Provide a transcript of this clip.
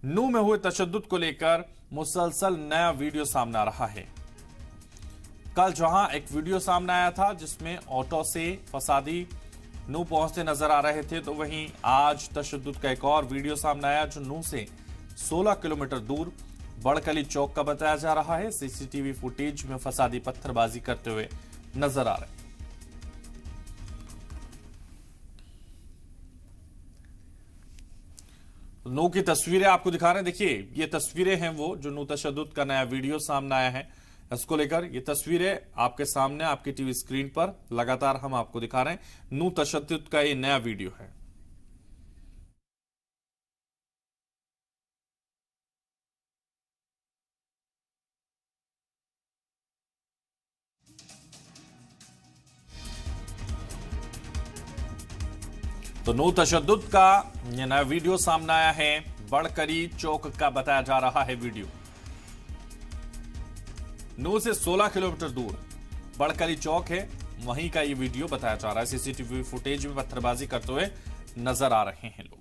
नूह में हुए तशद्दुद को लेकर मुसलसल नया वीडियो सामने आ रहा है। कल जहां एक वीडियो सामने आया था जिसमें ऑटो से फसादी नूह पहुंचते नजर आ रहे थे, तो वहीं आज तशद्दुद का एक और वीडियो सामने आया जो नूह से 16 किलोमीटर दूर बड़कली चौक का बताया जा रहा है। सीसीटीवी फुटेज में फसादी पत्थरबाजी करते हुए नजर आ रहे हैं। नूह की तस्वीरें आपको दिखा रहे हैं। देखिए, ये तस्वीरें हैं वो जो नूह तशद्दुद का नया वीडियो सामने आया है। इसको लेकर ये तस्वीरें आपके सामने आपकी टीवी स्क्रीन पर लगातार हम आपको दिखा रहे हैं। नूह तशद्दुद का ये नया वीडियो है। तो नूह तशद्दुद का ये नया वीडियो सामने आया है। बड़कली चौक का बताया जा रहा है वीडियो। नूह से 16 किलोमीटर दूर बड़कली चौक है, वहीं का ये वीडियो बताया जा रहा है। सीसीटीवी फुटेज में पत्थरबाजी करते हुए नजर आ रहे हैं लोग।